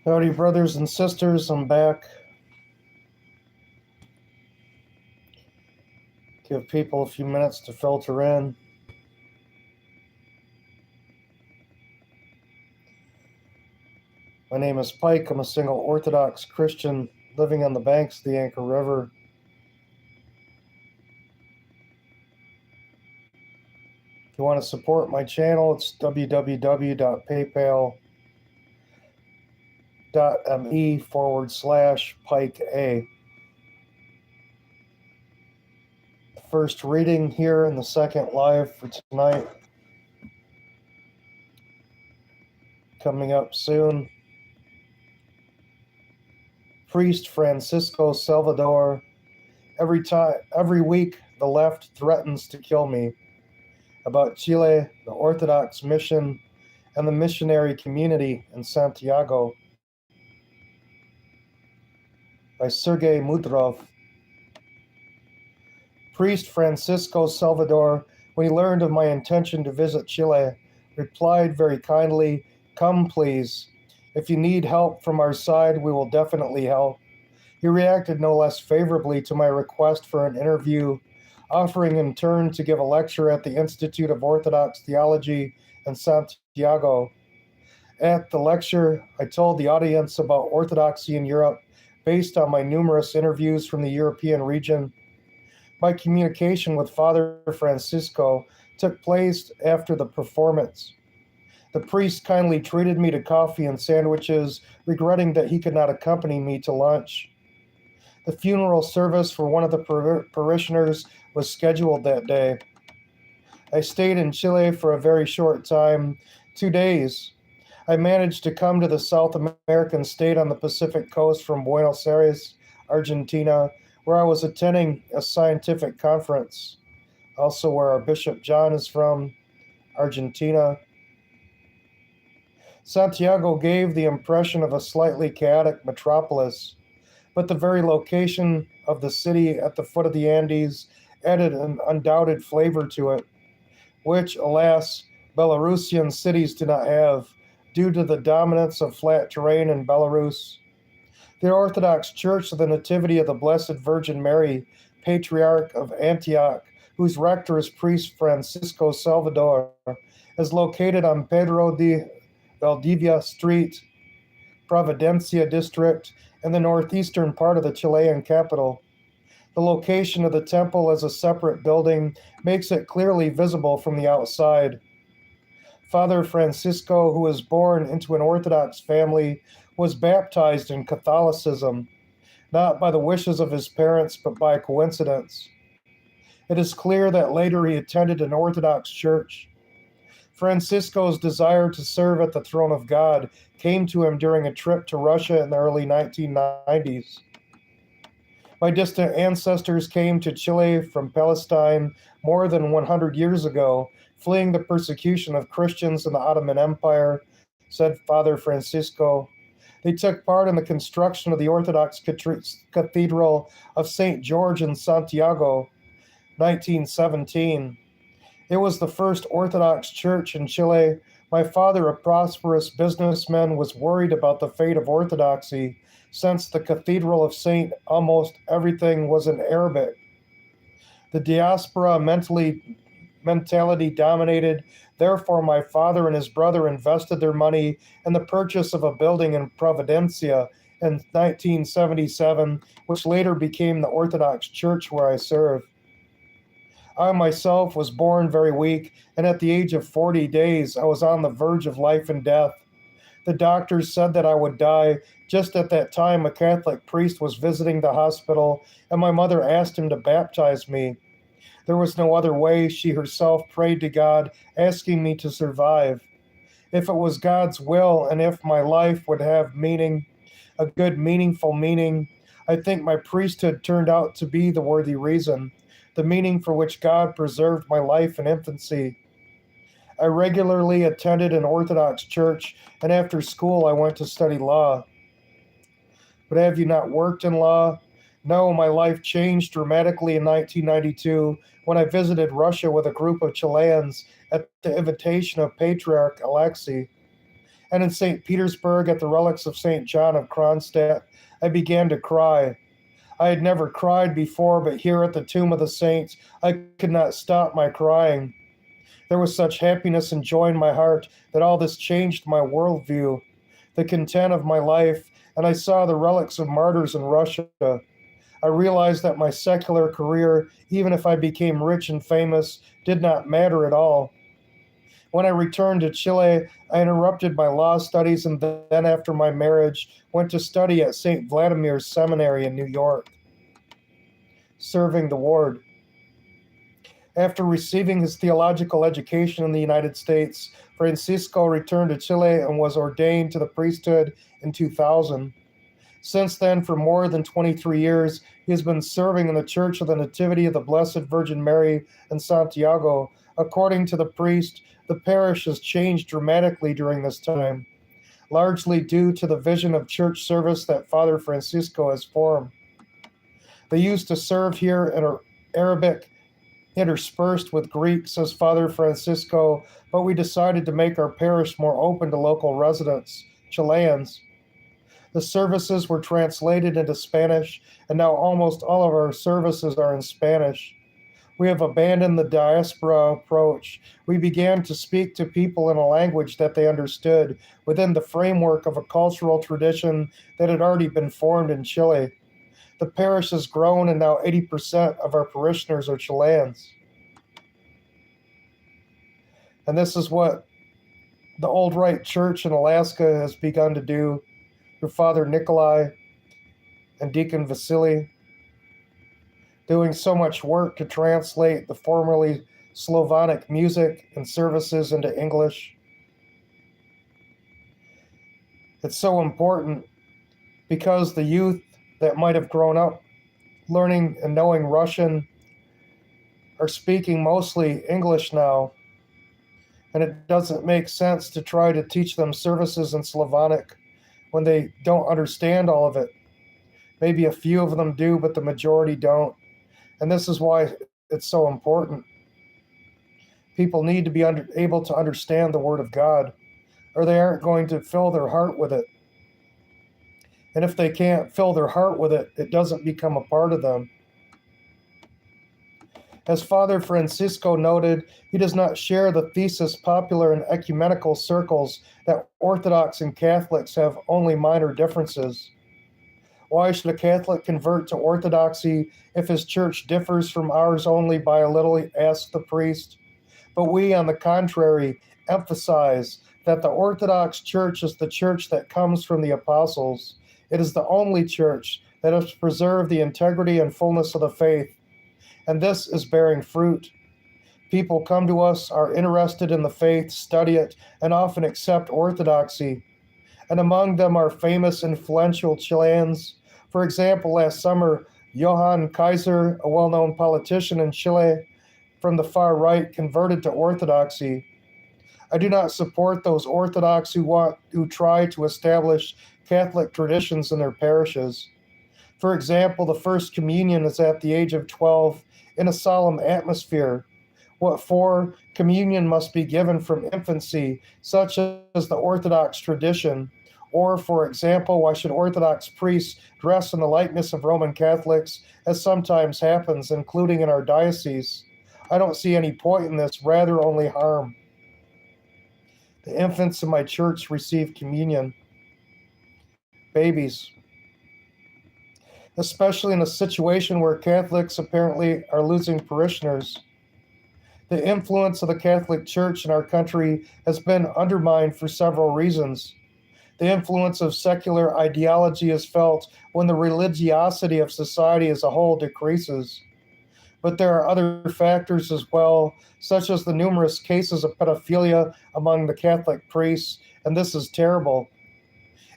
Howdy, brothers and sisters. I'm back. Give people a few minutes to filter in. My name is Pike. I'm a single Orthodox Christian living on the banks of the Anchor River. If you want to support my channel, it's www.paypal.me/PikeA. The first reading here and the second live for tonight. Coming up soon. Priest Francisco Salvador. Every week, the left threatens to kill me. About Chile, the Orthodox mission, and the missionary community in Santiago. By Sergei Mudrov. Priest Francisco Salvador, when he learned of my intention to visit Chile, replied very kindly, "Come, please. If you need help from our side, we will definitely help." He reacted no less favorably to my request for an interview, offering in turn to give a lecture at the Institute of Orthodox Theology in Santiago. At the lecture, I told the audience about Orthodoxy in Europe based on my numerous interviews from the European region. My communication with Father Francisco took place after the performance. The priest kindly treated me to coffee and sandwiches, regretting that he could not accompany me to lunch. The funeral service for one of the parishioners was scheduled that day. I stayed in Chile for a very short time, 2 days. I managed to come to the South American state on the Pacific coast from Buenos Aires, Argentina, where I was attending a scientific conference, also where our Bishop John is from, Argentina. Santiago gave the impression of a slightly chaotic metropolis, but the very location of the city at the foot of the Andes added an undoubted flavor to it, which, alas, Belarusian cities do not have, due to the dominance of flat terrain in Belarus. The Orthodox Church of the Nativity of the Blessed Virgin Mary, Patriarch of Antioch, whose rector is priest Francisco Salvador, is located on Pedro de Valdivia Street, Providencia District, in the northeastern part of the Chilean capital. The location of the temple as a separate building makes it clearly visible from the outside. Father Francisco, who was born into an Orthodox family, was baptized in Catholicism, not by the wishes of his parents, but by coincidence. It is clear that later he attended an Orthodox church. Francisco's desire to serve at the throne of God came to him during a trip to Russia in the early 1990s. My distant ancestors came to Chile from Palestine more than 100 years ago, fleeing the persecution of Christians in the Ottoman Empire, said Father Francisco. They took part in the construction of the Orthodox Cathedral of St. George in Santiago, 1917. It was the first Orthodox church in Chile. My father, a prosperous businessman, was worried about the fate of Orthodoxy, since the Cathedral of St. almost everything was in Arabic. The diaspora mentality dominated. Therefore, my father and his brother invested their money in the purchase of a building in Providencia in 1977, which later became the Orthodox church where I serve. I myself was born very weak, and at the age of 40 days, I was on the verge of life and death. The doctors said that I would die. Just at that time, a Catholic priest was visiting the hospital, and my mother asked him to baptize me. There was no other way. She herself prayed to God, asking me to survive. If it was God's will, and if my life would have meaning, a good, meaningful meaning, I think my priesthood turned out to be the worthy reason, the meaning for which God preserved my life in infancy. I regularly attended an Orthodox church, and after school I went to study law. But have you not worked in law? No, my life changed dramatically in 1992 when I visited Russia with a group of Chileans at the invitation of Patriarch Alexei. And in St. Petersburg, at the relics of St. John of Kronstadt, I began to cry. I had never cried before, but here at the tomb of the saints, I could not stop my crying. There was such happiness and joy in my heart that all this changed my worldview, the content of my life, and I saw the relics of martyrs in Russia. I realized that my secular career, even if I became rich and famous, did not matter at all. When I returned to Chile, I interrupted my law studies and then, after my marriage, went to study at St. Vladimir's Seminary in New York, serving the ward. After receiving his theological education in the United States, Francisco returned to Chile and was ordained to the priesthood in 2000. Since then, for more than 23 years, he has been serving in the Church of the Nativity of the Blessed Virgin Mary in Santiago. According to the priest, the parish has changed dramatically during this time, largely due to the vision of church service that Father Francisco has formed. They used to serve here in Arabic interspersed with Greek, says Father Francisco, but we decided to make our parish more open to local residents, Chileans. The services were translated into Spanish, and now almost all of our services are in Spanish. We have abandoned the diaspora approach. We began to speak to people in a language that they understood within the framework of a cultural tradition that had already been formed in Chile. The parish has grown, and now 80% of our parishioners are Chileans. And this is what the Old Rite Church in Alaska has begun to do through Father Nikolai and Deacon Vasily, doing so much work to translate the formerly Slavonic music and services into English. It's so important because the youth that might have grown up learning and knowing Russian are speaking mostly English now, and it doesn't make sense to try to teach them services in Slavonic when they don't understand all of it. Maybe a few of them do, but the majority don't. And this is why it's so important. People need to be able to understand the Word of God, or they aren't going to fill their heart with it. And if they can't fill their heart with it, it doesn't become a part of them. As Father Francisco noted, he does not share the thesis popular in ecumenical circles that Orthodox and Catholics have only minor differences. Why should a Catholic convert to Orthodoxy if his church differs from ours only by a little, asked the priest. But we, on the contrary, emphasize that the Orthodox Church is the church that comes from the apostles. It is the only church that has preserved the integrity and fullness of the faith, and this is bearing fruit. People come to us, are interested in the faith, study it, and often accept orthodoxy. And among them are famous, influential Chileans. For example, last summer, Johann Kaiser, a well-known politician in Chile from the far right, converted to orthodoxy. I do not support those Orthodox who try to establish Catholic traditions in their parishes. For example, the First Communion is at the age of 12 in a solemn atmosphere. What for? Communion must be given from infancy, such as the Orthodox tradition. Or, for example, why should Orthodox priests dress in the likeness of Roman Catholics, as sometimes happens, including in our diocese? I don't see any point in this, rather only harm. The infants in my church receive communion. Babies. Especially in a situation where Catholics apparently are losing parishioners. The influence of the Catholic Church in our country has been undermined for several reasons. The influence of secular ideology is felt when the religiosity of society as a whole decreases. But there are other factors as well, such as the numerous cases of pedophilia among the Catholic priests, and this is terrible.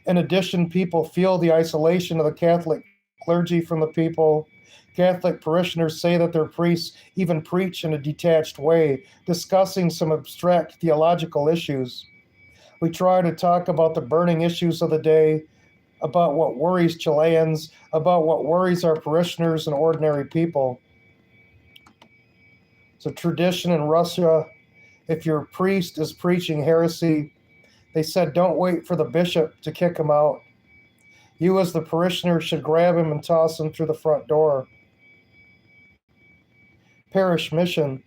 In addition, people feel the isolation of the Catholic clergy from the people. Catholic parishioners say that their priests even preach in a detached way, discussing some abstract theological issues. We try to talk about the burning issues of the day, about what worries Chileans, about what worries our parishioners and ordinary people. It's a tradition in Russia. If your priest is preaching heresy, They said, don't wait for the bishop to kick him out. You, as the parishioner, should grab him and toss him through the front door. Parish mission.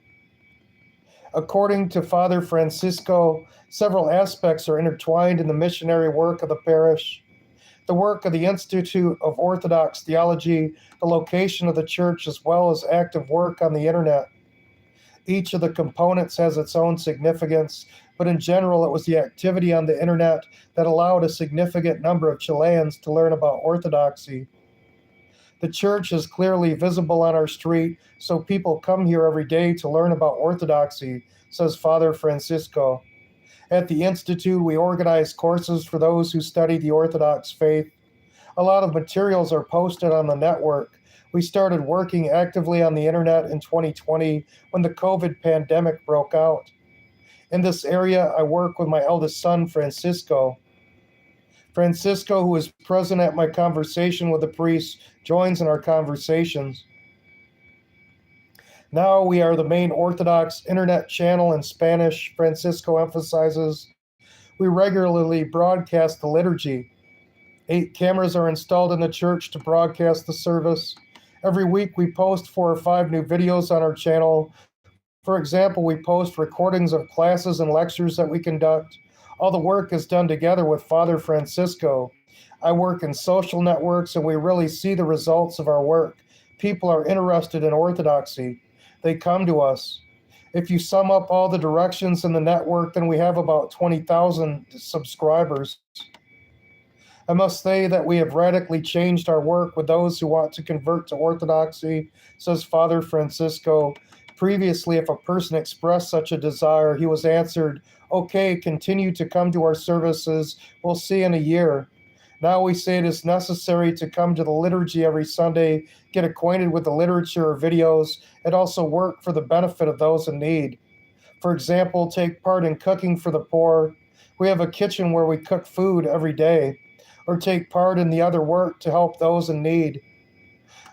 According to Father Francisco, several aspects are intertwined in the missionary work of the parish. The work of the Institute of Orthodox Theology, the location of the church, as well as active work on the internet. Each of the components has its own significance, but in general, it was the activity on the internet that allowed a significant number of Chileans to learn about Orthodoxy. The church is clearly visible on our street, so people come here every day to learn about Orthodoxy, says Father Francisco. At the Institute, we organize courses for those who study the Orthodox faith. A lot of materials are posted on the network. We started working actively on the internet in 2020 when the COVID pandemic broke out. In this area, I work with my eldest son, Francisco. Francisco, who is present at my conversation with the priest, joins in our conversations. Now we are the main Orthodox internet channel in Spanish, Francisco emphasizes. We regularly broadcast the liturgy. 8 cameras are installed in the church to broadcast the service. Every week we post 4 or 5 new videos on our channel. For example, we post recordings of classes and lectures that we conduct. All the work is done together with Father Francisco. I work in social networks and we really see the results of our work. People are interested in Orthodoxy. They come to us. If you sum up all the directions in the network, then we have about 20,000 subscribers. I must say that we have radically changed our work with those who want to convert to Orthodoxy, says Father Francisco. Previously, if a person expressed such a desire, he was answered, okay, continue to come to our services. We'll see in a year. Now we say it is necessary to come to the liturgy every Sunday, get acquainted with the literature or videos, and also work for the benefit of those in need. For example, take part in cooking for the poor. We have a kitchen where we cook food every day, or take part in the other work to help those in need.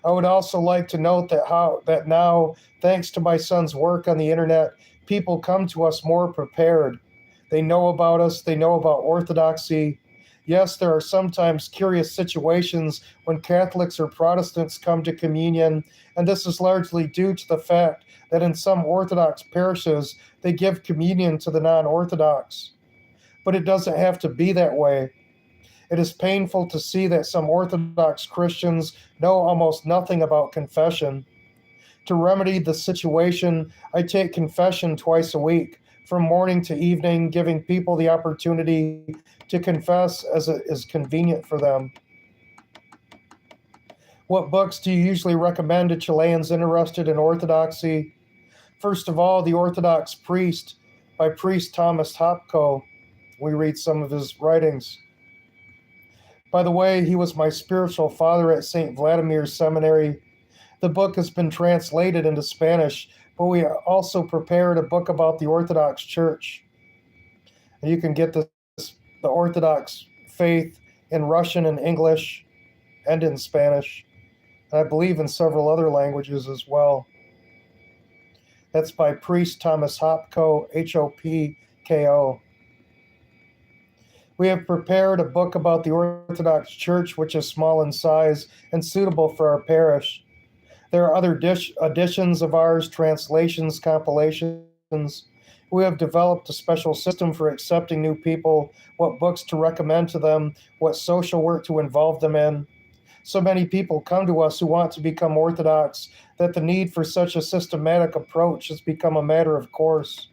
I would also like to note that now, thanks to my son's work on the internet, people come to us more prepared. They know about us, they know about Orthodoxy. Yes, there are sometimes curious situations when Catholics or Protestants come to communion, and this is largely due to the fact that in some Orthodox parishes, they give communion to the non-Orthodox. But it doesn't have to be that way. It is painful to see that some Orthodox Christians know almost nothing about confession. To remedy the situation, I take confession twice a week, from morning to evening, giving people the opportunity to confess as it is convenient for them. What books do you usually recommend to Chileans interested in Orthodoxy? First of all, The Orthodox Priest by priest Thomas Hopko. We read some of his writings. By the way, he was my spiritual father at St. Vladimir's Seminary. The book has been translated into Spanish, but we also prepared a book about the Orthodox Church. And you can get the Orthodox faith in Russian and English and in Spanish. And I believe in several other languages as well. That's by priest Thomas Hopko, Hopko. We have prepared a book about the Orthodox Church, which is small in size and suitable for our parish. There are other editions of ours, translations, compilations. We have developed a special system for accepting new people, what books to recommend to them, what social work to involve them in. So many people come to us who want to become Orthodox that the need for such a systematic approach has become a matter of course.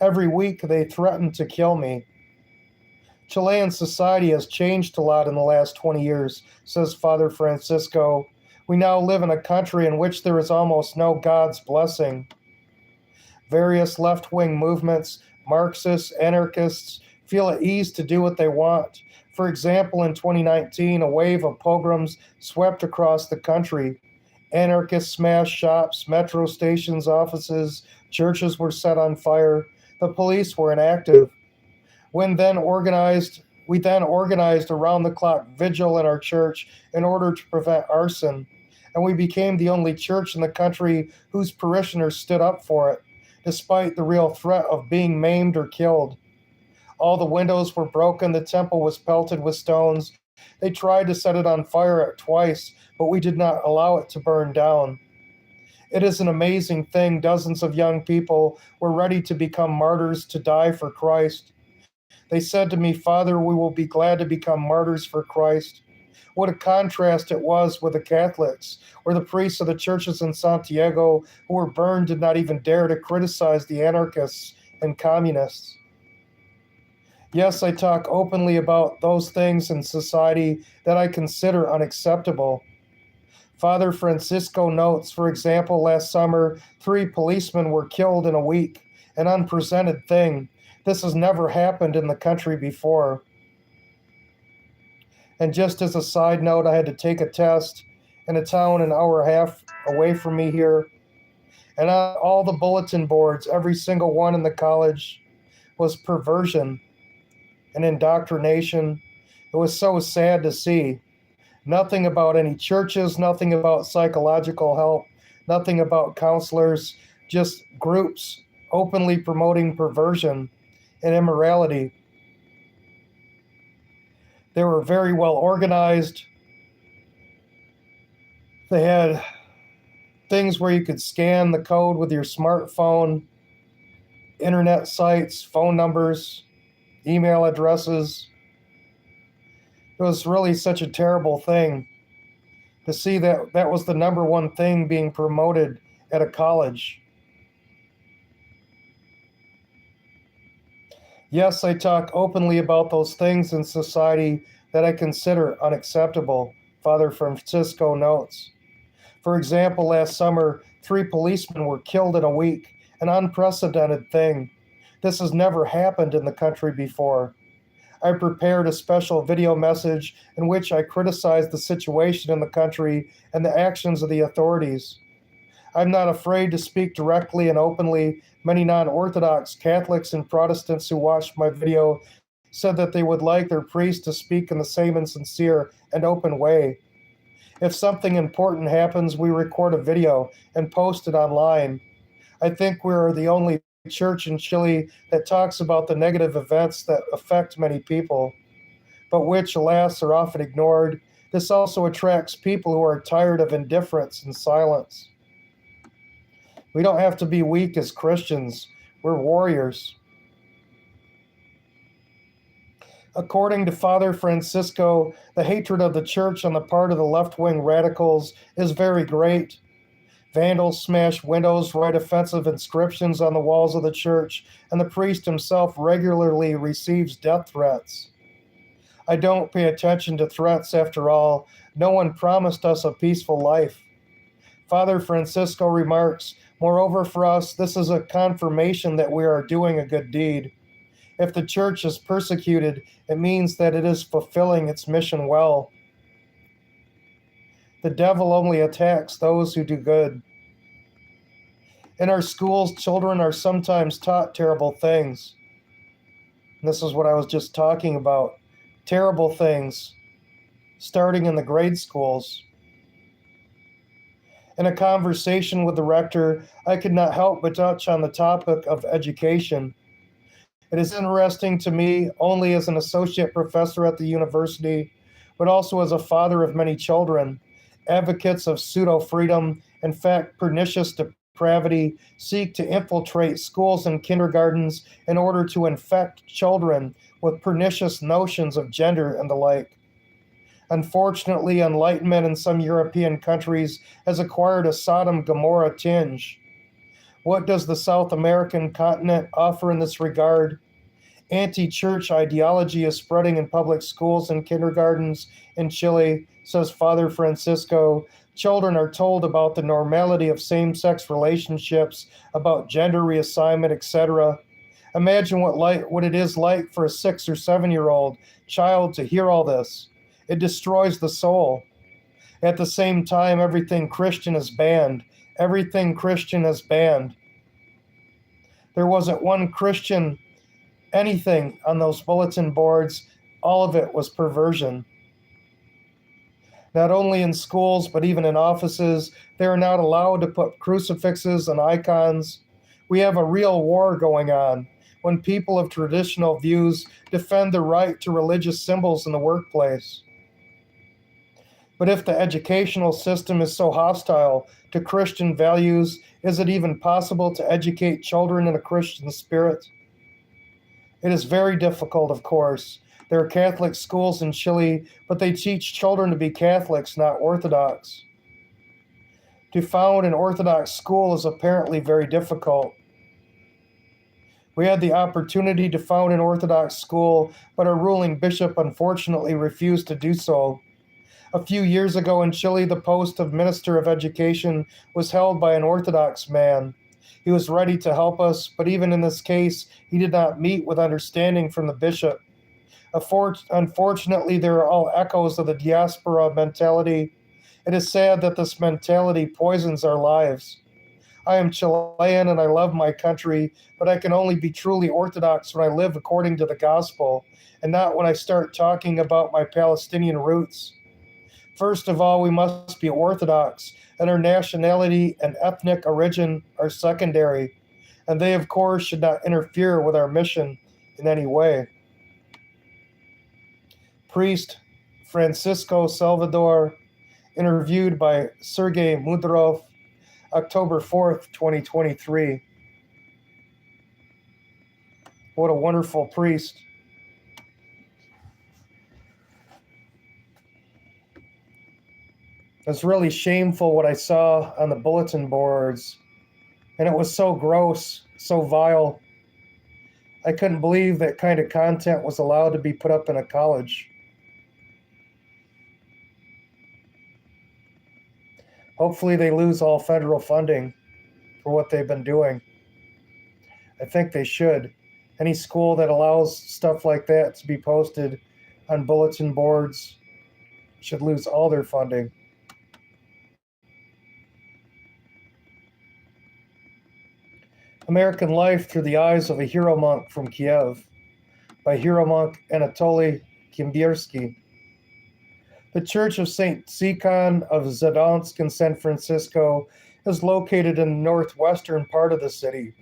Every week they threaten to kill me. Chilean society has changed a lot in the last 20 years, says Father Francisco. We now live in a country in which there is almost no God's blessing. Various left-wing movements, Marxists, anarchists, feel at ease to do what they want. For example, in 2019, a wave of pogroms swept across the country. Anarchists smashed shops, metro stations, offices, churches were set on fire. The police were inactive. We then organized a round-the-clock vigil in our church in order to prevent arson, and we became the only church in the country whose parishioners stood up for it, despite the real threat of being maimed or killed. All the windows were broken. The temple was pelted with stones. They tried to set it on fire twice, but we did not allow it to burn down. It is an amazing thing. Dozens of young people were ready to become martyrs to die for Christ. They said to me, Father, we will be glad to become martyrs for Christ. What a contrast it was with the Catholics, or the priests of the churches in Santiago who were burned did not even dare to criticize the anarchists and communists. Yes, I talk openly about those things in society that I consider unacceptable. Father Francisco notes, for example, last summer, 3 policemen were killed in a week, an unprecedented thing. This has never happened in the country before. And just as a side note, I had to take a test in a town an hour and a half away from me here. And on all the bulletin boards, every single one in the college was perversion and indoctrination. It was so sad to see. Nothing about any churches, nothing about psychological help, nothing about counselors, just groups openly promoting perversion and immorality. They were very well organized. They had things where you could scan the code with your smartphone, internet sites, phone numbers, email addresses. It was really such a terrible thing to see that that was the number one thing being promoted at a college. Yes, I talk openly about those things in society that I consider unacceptable, Father Francisco notes. For example, last summer, 3 policemen were killed in a week, an unprecedented thing. This has never happened in the country before. I prepared a special video message in which I criticized the situation in the country and the actions of the authorities. I'm not afraid to speak directly and openly. Many non-Orthodox Catholics and Protestants who watched my video said that they would like their priest to speak in the same insincere and open way. If something important happens, we record a video and post it online. I think we're the only church in Chile that talks about the negative events that affect many people, but which, alas, are often ignored. This also attracts people who are tired of indifference and silence. We don't have to be weak as Christians. We're warriors. According to Father Francisco, the hatred of the church on the part of the left-wing radicals is very great. Vandals smash windows, write offensive inscriptions on the walls of the church, and the priest himself regularly receives death threats. I don't pay attention to threats after all. No one promised us a peaceful life. Father Francisco remarks, moreover, for us, this is a confirmation that we are doing a good deed. If the church is persecuted, it means that it is fulfilling its mission well. The devil only attacks those who do good. In our schools, children are sometimes taught terrible things. And this is what I was just talking about. Terrible things, starting in the grade schools. In a conversation with the rector, I could not help but touch on the topic of education. It is interesting to me only as an associate professor at the university, but also as a father of many children. Advocates of pseudo-freedom, in fact, pernicious depravity, seek to infiltrate schools and kindergartens in order to infect children with pernicious notions of gender and the like. Unfortunately, enlightenment in some European countries has acquired a Sodom Gomorrah tinge. What does the South American continent offer in this regard? Anti-church ideology is spreading in public schools and kindergartens in Chile, says Father Francisco. Children are told about the normality of same-sex relationships, about gender reassignment, etc. Imagine what it is like for a 6 or 7-year-old child to hear all this. It destroys the soul. At the same time, everything Christian is banned. Everything Christian is banned. There wasn't one Christian anything on those bulletin boards. All of it was perversion. Not only in schools, but even in offices, they are not allowed to put crucifixes and icons. We have a real war going on. when people of traditional views defend the right to religious symbols in the workplace. But if the educational system is so hostile to Christian values, is it even possible to educate children in a Christian spirit? It is very difficult, of course. There are Catholic schools in Chile, but they teach children to be Catholics, not Orthodox. To found an Orthodox school is apparently very difficult. We had the opportunity to found an Orthodox school, but our ruling bishop unfortunately refused to do so. A few years ago in Chile, the post of Minister of Education was held by an Orthodox man. He was ready to help us, but even in this case, he did not meet with understanding from the bishop. Unfortunately, there are all echoes of the diaspora mentality. It is sad that this mentality poisons our lives. I am Chilean and I love my country, but I can only be truly Orthodox when I live according to the gospel, and not when I start talking about my Palestinian roots. First of all, we must be Orthodox, and our nationality and ethnic origin are secondary, and they, of course, should not interfere with our mission in any way. Priest Francisco Salvador, interviewed by Sergei Mudrov, October 4th, 2023. What a wonderful priest. It's really shameful what I saw on the bulletin boards, and it was so gross, so vile. I couldn't believe that kind of content was allowed to be put up in a college. Hopefully they lose all federal funding for what they've been doing. I think they should. Any school that allows stuff like that to be posted on bulletin boards should lose all their funding. American Life Through the Eyes of a Hero Monk from Kiev by hero monk Anatoly Kimbirsky. The Church of St. Tsikon of Zadansk in San Francisco is located in the northwestern part of the city.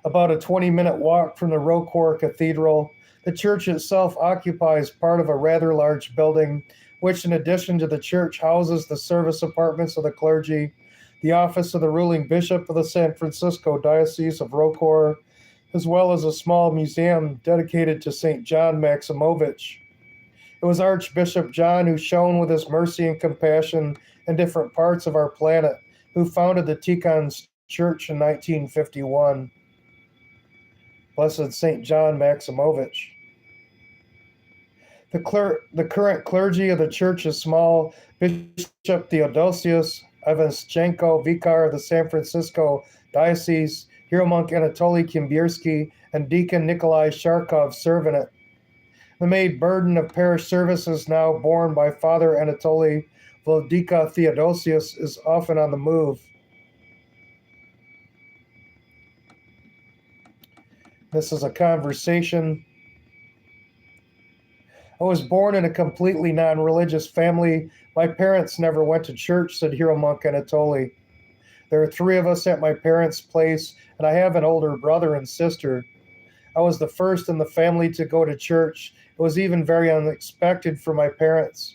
About a 20-minute walk from the Rokor Cathedral, the church itself occupies part of a rather large building, which in addition to the church houses the service apartments of the clergy, the office of the ruling bishop of the San Francisco Diocese of Rokor, as well as a small museum dedicated to St. John Maximovich. It was Archbishop John who shone with his mercy and compassion in different parts of our planet, who founded the Tikhon's Church in 1951. Blessed St. John Maximovich. The current clergy of the church is small. Bishop Theodosius Ivanchenko, Vicar of the San Francisco Diocese, hero monk Anatoly Kimbirsky, and Deacon Nikolai Sharkov serve in it. The main burden of parish services now borne by Father Anatoly Vladika Theodosius is often on the move. This is a conversation. I was born in a completely non-religious family. My parents never went to church, said hero monk Anatoly. There are 3 of us at my parents' place, and I have an older brother and sister. I was the first in the family to go to church. It was even very unexpected for my parents.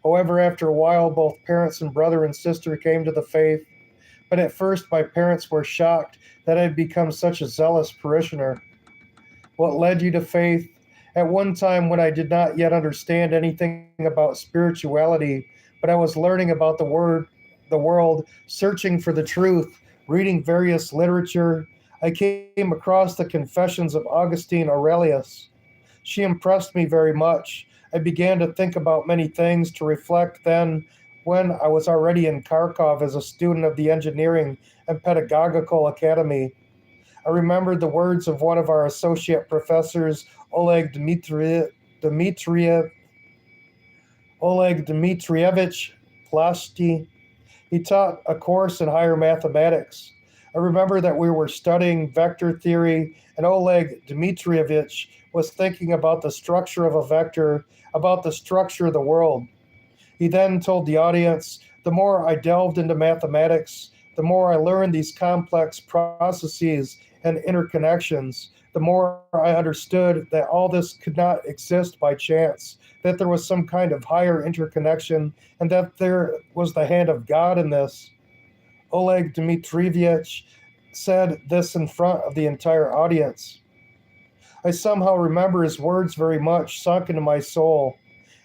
However, after a while, both parents and brother and sister came to the faith. But at first, my parents were shocked that I had become such a zealous parishioner. What led you to faith? At one time when I did not yet understand anything about spirituality, but I was learning about the world, searching for the truth, reading various literature, I came across the Confessions of Augustine Aurelius. She impressed me very much. I began to think about many things, to reflect then when I was already in Kharkov as a student of the Engineering and Pedagogical Academy. I remembered the words of one of our associate professors, Oleg Dmitrievich Plasty. He taught a course in higher mathematics. I remember that we were studying vector theory, and Oleg Dmitrievich was thinking about the structure of a vector, about the structure of the world. He then told the audience, the more I delved into mathematics, the more I learned these complex processes and interconnections, the more I understood that all this could not exist by chance, that there was some kind of higher interconnection, and that there was the hand of God in this. Oleg Dmitrievich said this in front of the entire audience. I somehow remember his words very much sunk into my soul.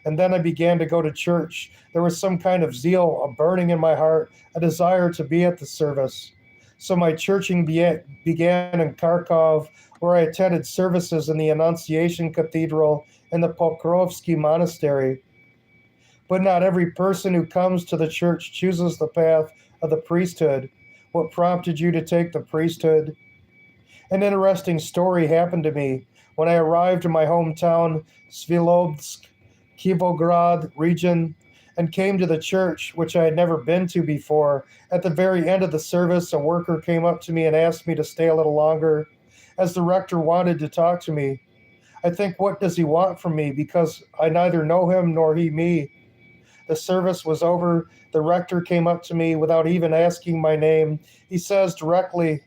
And then I began to go to church. There was some kind of zeal, a burning in my heart, a desire to be at the service. So my churching began in Kharkov, where I attended services in the Annunciation Cathedral and the Pokrovsky Monastery. But not every person who comes to the church chooses the path of the priesthood. What prompted you to take the priesthood? An interesting story happened to me when I arrived in my hometown, Svilobsk, Kivograd region, and came to the church, which I had never been to before. At the very end of the service, a worker came up to me and asked me to stay a little longer, as the rector wanted to talk to me. I think, what does he want from me? Because I neither know him nor he me. The service was over. The rector came up to me without even asking my name. He says directly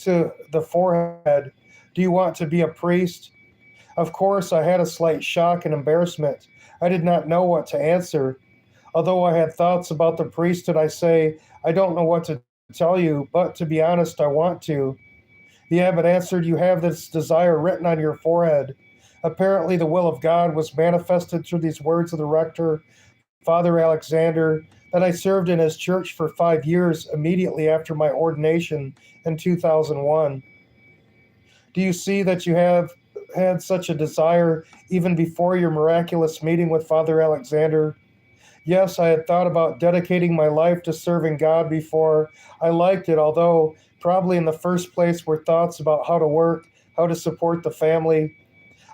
to the forehead, "Do you want to be a priest?" Of course, I had a slight shock and embarrassment. I did not know what to answer. Although I had thoughts about the priesthood, I say, "I don't know what to tell you, but to be honest, I want to." The abbot answered, "You have this desire written on your forehead." Apparently, the will of God was manifested through these words of the rector, Father Alexander, that I served in his church for 5 years immediately after my ordination in 2001. Do you see that you have had such a desire even before your miraculous meeting with Father Alexander? Yes, I had thought about dedicating my life to serving God before. I liked it, although probably in the first place were thoughts about how to work, how to support the family.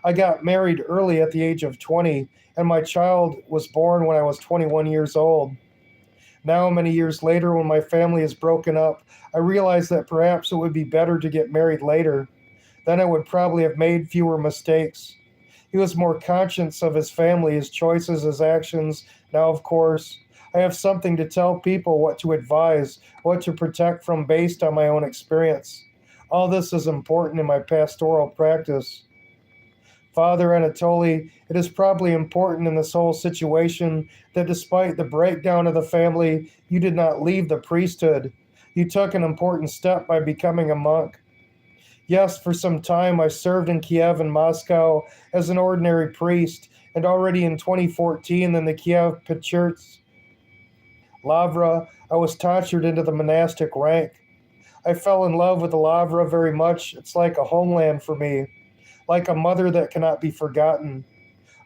I got married early at the age of 20, and my child was born when I was 21 years old. Now, many years later, when my family is broken up, I realize that perhaps it would be better to get married later. Then I would probably have made fewer mistakes. He was more conscious of his family, his choices, his actions. Now, of course, I have something to tell people, what to advise, what to protect from based on my own experience. All this is important in my pastoral practice. Father Anatoly, it is probably important in this whole situation that despite the breakdown of the family, you did not leave the priesthood. You took an important step by becoming a monk. Yes, for some time I served in Kiev and Moscow as an ordinary priest, and already in 2014 in the Kiev Pechurts Lavra, I was tonsured into the monastic rank. I fell in love with the Lavra very much. It's like a homeland for me, like a mother that cannot be forgotten.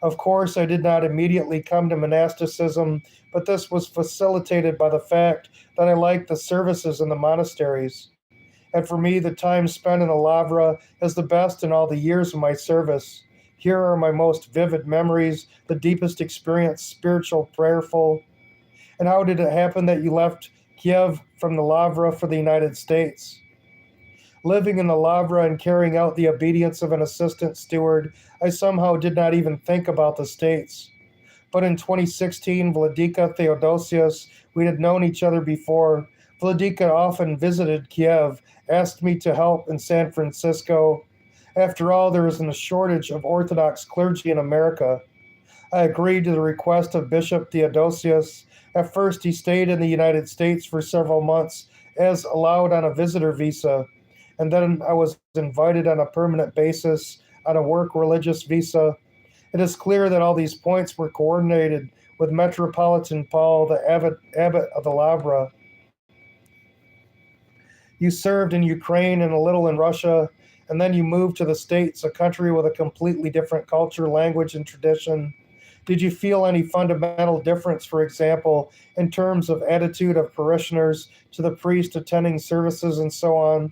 Of course, I did not immediately come to monasticism, but this was facilitated by the fact that I liked the services in the monasteries. And for me, the time spent in the Lavra is the best in all the years of my service. Here are my most vivid memories, the deepest experience, spiritual, prayerful. And how did it happen that you left Kiev from the Lavra for the United States? Living in the Lavra and carrying out the obedience of an assistant steward, I somehow did not even think about the States. But in 2016, Vladika Theodosius, we had known each other before. Vladika often visited Kiev, asked me to help in San Francisco. After all, there isn't a shortage of Orthodox clergy in America. I agreed to the request of Bishop Theodosius. At first, he stayed in the United States for several months, as allowed on a visitor visa, and then I was invited on a permanent basis on a work religious visa. It is clear that all these points were coordinated with Metropolitan Paul, the abbot of the Lavra. You served in Ukraine and a little in Russia, and then you moved to the States, a country with a completely different culture, language, and tradition. Did you feel any fundamental difference, for example, in terms of attitude of parishioners to the priest attending services and so on?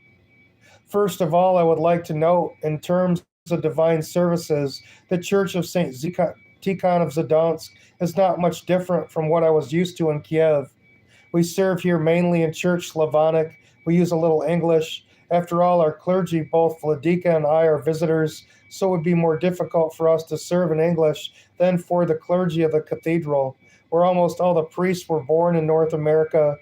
First of all, I would like to note, in terms of divine services, the Church of St. Tikhon of Zadonsk is not much different from what I was used to in Kiev. We serve here mainly in Church Slavonic. We use a little English. After all, our clergy, both Vladika and I, are visitors, so it would be more difficult for us to serve in English than for the clergy of the cathedral, where almost all the priests were born in North America.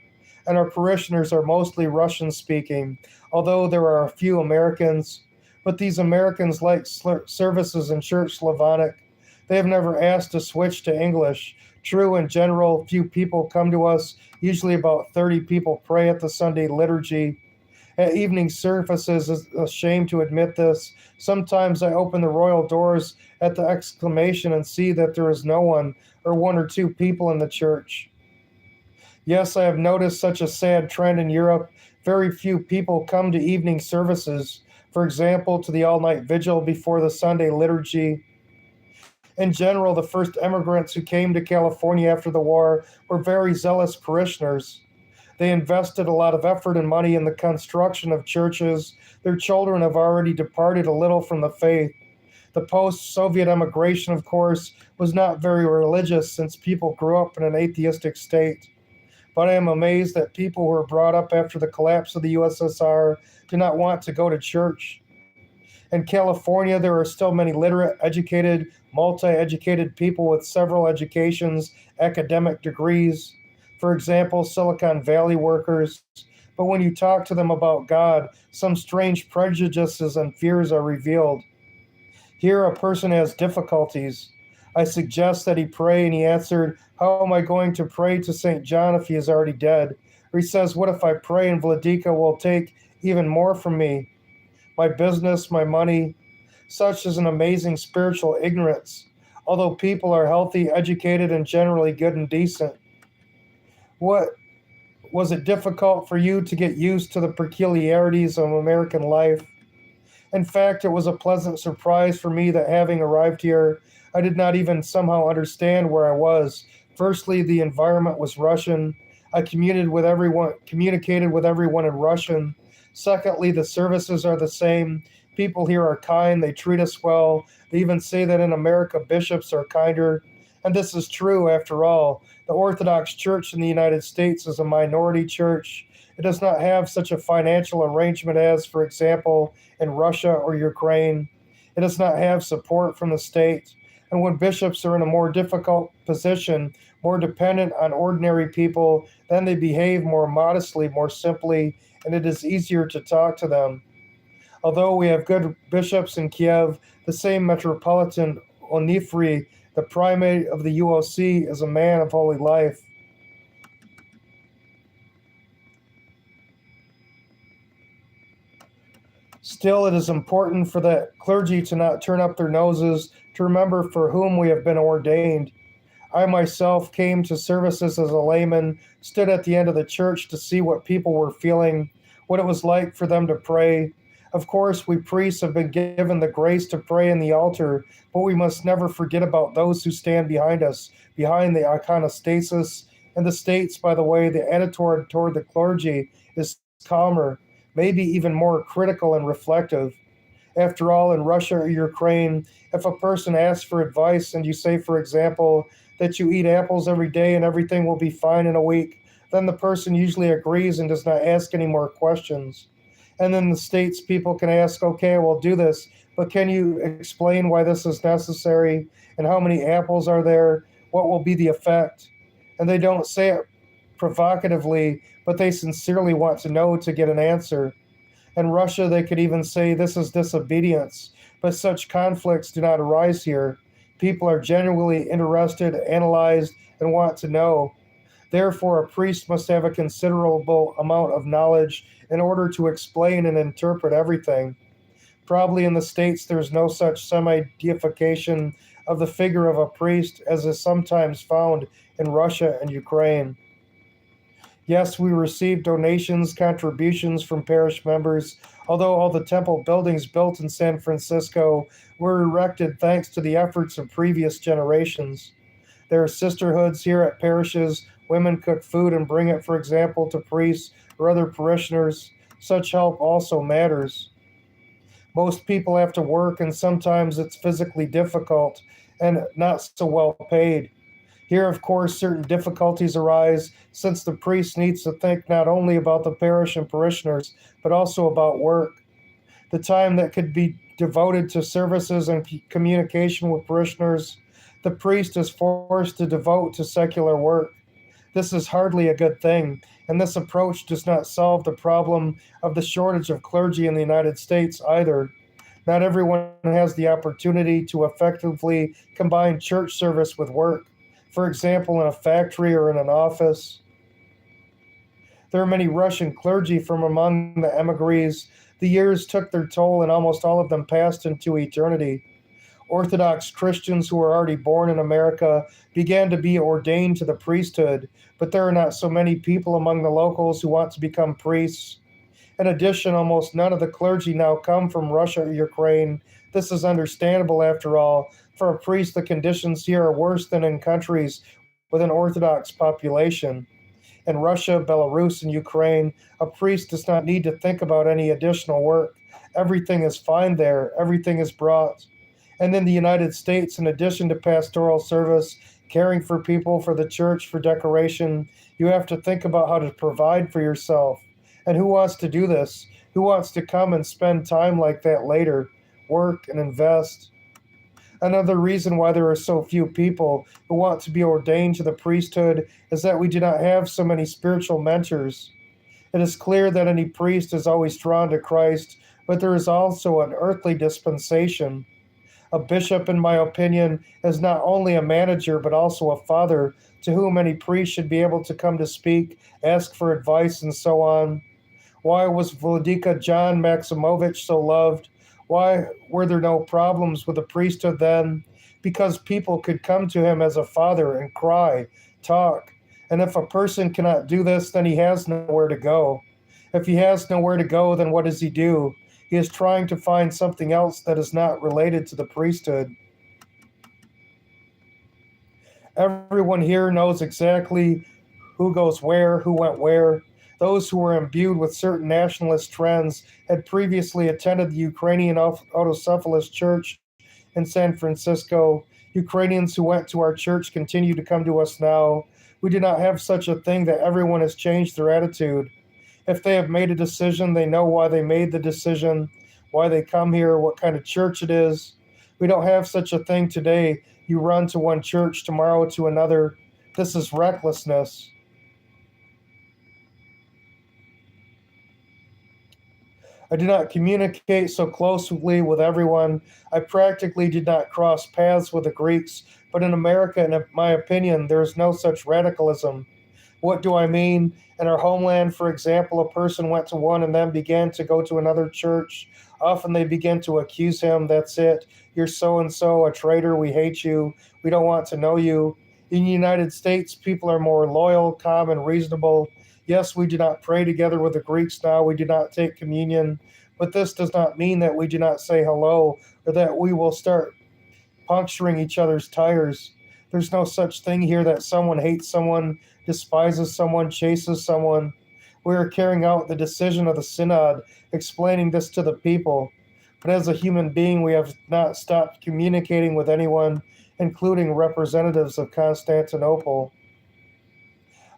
and our parishioners are mostly Russian speaking, although there are a few Americans. But these Americans like services in Church Slavonic. They have never asked to switch to English. True, in general, few people come to us. Usually about 30 people pray at the Sunday liturgy. At evening services, it's a shame to admit this. Sometimes I open the royal doors at the exclamation and see that there is no one or one or two people in the church. Yes, I have noticed such a sad trend in Europe. Very few people come to evening services, for example, to the all night vigil before the Sunday liturgy. In general, the first immigrants who came to California after the war were very zealous parishioners. They invested a lot of effort and money in the construction of churches. Their children have already departed a little from the faith. The post Soviet emigration, of course, was not very religious since people grew up in an atheistic state. But I am amazed that people who were brought up after the collapse of the USSR do not want to go to church. In California, there are still many literate, educated, multi educated people with several educations, academic degrees. For example, Silicon Valley workers. But when you talk to them about God, some strange prejudices and fears are revealed. Here, a person has difficulties. I suggest that he pray, and he answered, "How am I going to pray to St. John if he is already dead?" Or he says, "What if I pray and Vladika will take even more from me? My business, my money." Such is an amazing spiritual ignorance, although people are healthy, educated, and generally good and decent. What was it difficult for you to get used to the peculiarities of American life? In fact, it was a pleasant surprise for me that having arrived here, I did not even somehow understand where I was. Firstly, the environment was Russian. I communicated with everyone in Russian. Secondly, the services are the same. People here are kind, they treat us well. They even say that in America bishops are kinder. And this is true after all. The Orthodox Church in the United States is a minority church. It does not have such a financial arrangement as, for example, in Russia or Ukraine. It does not have support from the state. And when bishops are in a more difficult position, more dependent on ordinary people, then they behave more modestly, more simply, and it is easier to talk to them. Although we have good bishops in Kiev, the same Metropolitan Onifri, the primate of the UOC, is a man of holy life. Still, it is important for the clergy to not turn up their noses, to remember for whom we have been ordained. I myself came to services as a layman, stood at the end of the church to see what people were feeling, what it was like for them to pray. Of course, we priests have been given the grace to pray in the altar, but we must never forget about those who stand behind us, behind the iconostasis. In the States, by the way, the attitude toward the clergy is calmer, maybe even more critical and reflective. After all, in Russia or Ukraine, if a person asks for advice and you say, for example, that you eat apples every day and everything will be fine in a week, then the person usually agrees and does not ask any more questions. And in the States, people can ask, okay, we'll do this, but can you explain why this is necessary and how many apples are there? What will be the effect? And they don't say it provocatively, but they sincerely want to know to get an answer. In Russia, they could even say this is disobedience, but such conflicts do not arise here. People are genuinely interested, analyzed, and want to know. Therefore, a priest must have a considerable amount of knowledge in order to explain and interpret everything. Probably in the States, there's no such semi deification of the figure of a priest as is sometimes found in Russia and Ukraine. Yes, we receive donations, contributions from parish members, although all the temple buildings built in San Francisco were erected thanks to the efforts of previous generations. There are sisterhoods here at parishes. Women cook food and bring it, for example, to priests or other parishioners. Such help also matters. Most people have to work, and sometimes it's physically difficult and not so well paid. Here, of course, certain difficulties arise since the priest needs to think not only about the parish and parishioners, but also about work. The time that could be devoted to services and communication with parishioners, the priest is forced to devote to secular work. This is hardly a good thing, and this approach does not solve the problem of the shortage of clergy in the United States either. Not everyone has the opportunity to effectively combine church service with work. For example, in a factory or in an office, there are many Russian clergy from among the emigres. The years took their toll, and almost all of them passed into eternity. Orthodox Christians who were already born in America began to be ordained to the priesthood, but there are not so many people among the locals who want to become priests. In addition, almost none of the clergy now come from Russia or Ukraine. This is understandable, after all. For a priest, the conditions here are worse than in countries with an Orthodox population. In Russia, Belarus, and Ukraine, a priest does not need to think about any additional work. Everything is fine there, everything is brought. And in the United States, in addition to pastoral service, caring for people, for the church, for decoration, you have to think about how to provide for yourself. And who wants to do this? Who wants to come and spend time like that later? Work and invest. Another reason why there are so few people who want to be ordained to the priesthood is that we do not have so many spiritual mentors. It is clear that any priest is always drawn to Christ, but there is also an earthly dispensation. A bishop, in my opinion, is not only a manager but also a father to whom any priest should be able to come to speak, ask for advice, and so on. Why was Vladika John Maximovich so loved? Why were there no problems with the priesthood then? Because people could come to him as a father and cry, talk. And if a person cannot do this, then he has nowhere to go. If he has nowhere to go, then what does he do? He is trying to find something else that is not related to the priesthood. Everyone here knows exactly who goes where, who went where. Those who were imbued with certain nationalist trends had previously attended the Ukrainian Autocephalous Church in San Francisco. Ukrainians who went to our church continue to come to us now. We do not have such a thing that everyone has changed their attitude. If they have made a decision, they know why they made the decision, why they come here, what kind of church it is. We don't have such a thing today. You run to one church, tomorrow to another. This is recklessness. I did not communicate so closely with everyone. I practically did not cross paths with the Greeks, but in America, in my opinion, there is no such radicalism. What do I mean? In our homeland, for example, a person went to one and then began to go to another church. Often they begin to accuse him. That's it. You're so and so, a traitor. We hate you. We don't want to know you. In the United States, people are more loyal, calm, and reasonable. Yes, we do not pray together with the Greeks now. We do not take communion. But this does not mean that we do not say hello or that we will start puncturing each other's tires. There's no such thing here that someone hates someone, despises someone, chases someone. We are carrying out the decision of the synod, explaining this to the people. But as a human being, we have not stopped communicating with anyone, including representatives of Constantinople.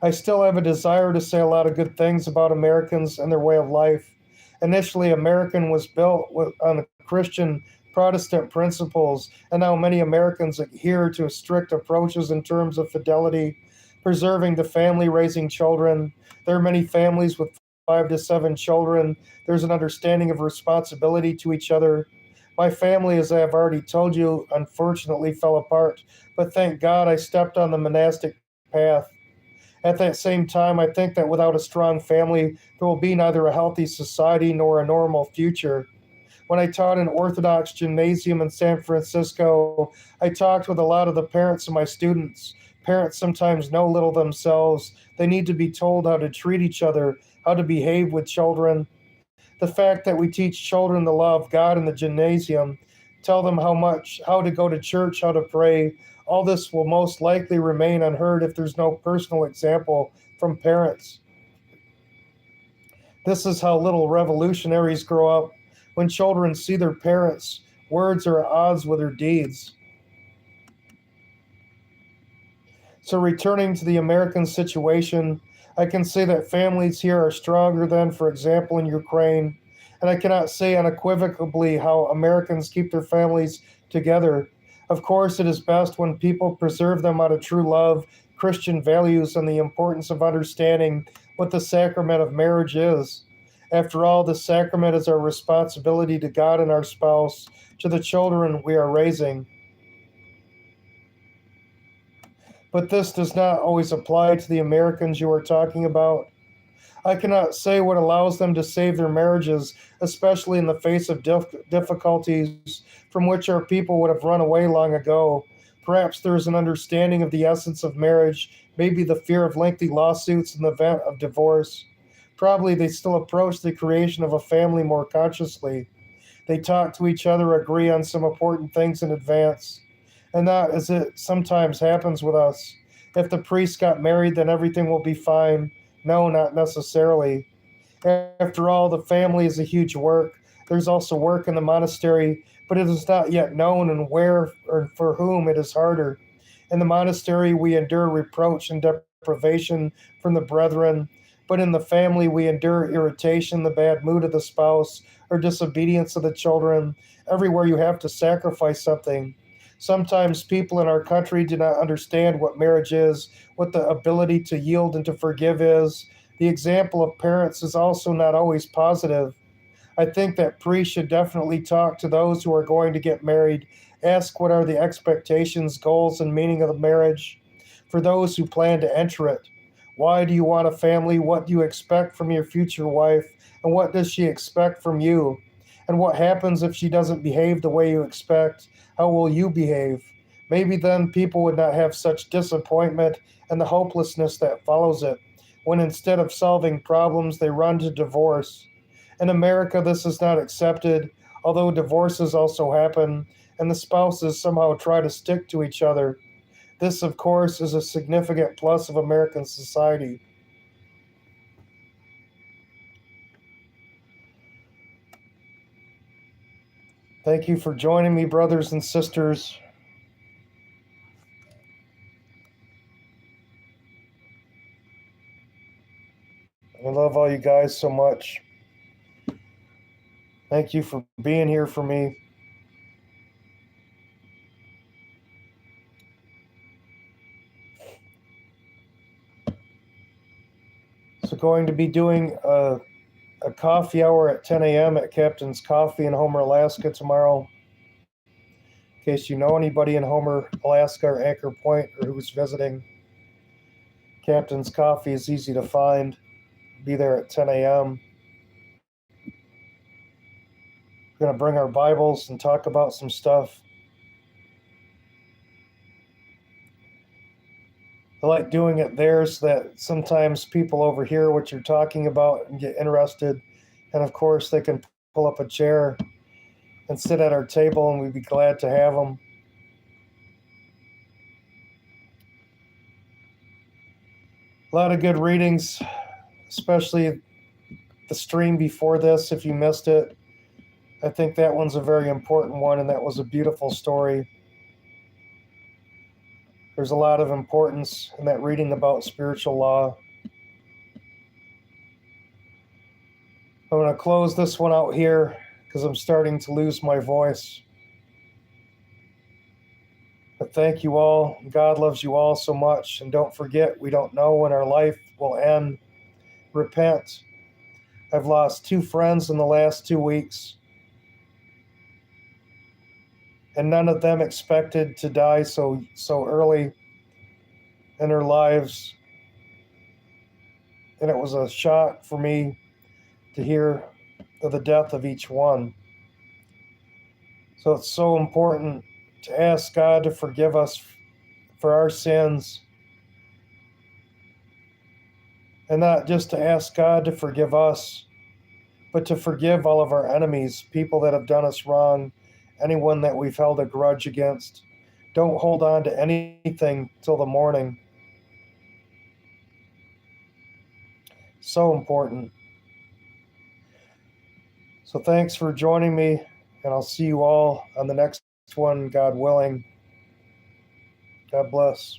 I still have a desire to say a lot of good things about Americans and their way of life. Initially, American was built on Christian Protestant principles, and now many Americans adhere to strict approaches in terms of fidelity, preserving the family, raising children. There are many families with 5 to 7 children. There's an understanding of responsibility to each other. My family, as I have already told you, unfortunately fell apart, but thank God I stepped on the monastic path. At that same time, I think that without a strong family, there will be neither a healthy society nor a normal future. When I taught an Orthodox gymnasium in San Francisco, I talked with a lot of the parents of my students. Parents sometimes know little themselves. They need to be told how to treat each other, how to behave with children. The fact that we teach children the law of God in the gymnasium, tell them how to go to church, how to pray, all this will most likely remain unheard if there's no personal example from parents. This is how little revolutionaries grow up. When children see their parents, words are at odds with their deeds. So, returning to the American situation, I can say that families here are stronger than, for example, in Ukraine. And I cannot say unequivocally how Americans keep their families together. Of course, it is best when people preserve them out of true love, Christian values and the importance of understanding what the sacrament of marriage is. After all, the sacrament is our responsibility to God and our spouse, to the children we are raising. But this does not always apply to the Americans you are talking about. I cannot say what allows them to save their marriages, especially in the face of difficulties from which our people would have run away long ago. Perhaps there is an understanding of the essence of marriage, maybe the fear of lengthy lawsuits in the event of divorce. Probably they still approach the creation of a family more consciously. They talk to each other, agree on some important things in advance. And not as it sometimes happens with us. If the priest got married, then everything will be fine. No, not necessarily. After all, the family is a huge work. There's also work in the monastery, but it is not yet known and where or for whom it is harder. In the monastery, we endure reproach and deprivation from the brethren, but in the family, we endure irritation, the bad mood of the spouse, or disobedience of the children. Everywhere you have to sacrifice something. Sometimes people in our country do not understand what marriage is, what the ability to yield and to forgive is. The example of parents is also not always positive. I think that priests should definitely talk to those who are going to get married, ask what are the expectations, goals, and meaning of the marriage for those who plan to enter it. Why do you want a family? What do you expect from your future wife? And what does she expect from you? And what happens if she doesn't behave the way you expect? How will you behave? Maybe then people would not have such disappointment and the hopelessness that follows it, when instead of solving problems, they run to divorce. In America, this is not accepted, although divorces also happen, and the spouses somehow try to stick to each other. This, of course, is a significant plus of American society. Thank you for joining me, brothers and sisters. I love all you guys so much. Thank you for being here for me. So, going to be doing a coffee hour at 10 a.m. at Captain's Coffee in Homer, Alaska tomorrow. In case you know anybody in Homer, Alaska, or Anchor Point, or who's visiting, Captain's Coffee is easy to find. Be there at 10 a.m. We're going to bring our Bibles and talk about some stuff. I like doing it there so that sometimes people overhear what you're talking about and get interested. And of course, they can pull up a chair and sit at our table, and we'd be glad to have them. A lot of good readings, especially the stream before this, if you missed it. I think that one's a very important one, and that was a beautiful story. There's a lot of importance in that reading about spiritual law. I'm going to close this one out here because I'm starting to lose my voice. But thank you all. God loves you all so much. And don't forget, we don't know when our life will end. Repent. I've lost 2 friends in the last 2 weeks, and none of them expected to die so early in their lives. And it was a shock for me to hear of the death of each one. So it's so important to ask God to forgive us for our sins, and not just to ask God to forgive us, but to forgive all of our enemies, people that have done us wrong, anyone that we've held a grudge against. Don't hold on to anything till the morning. So important. So thanks for joining me, and I'll see you all on the next one, God willing. God bless.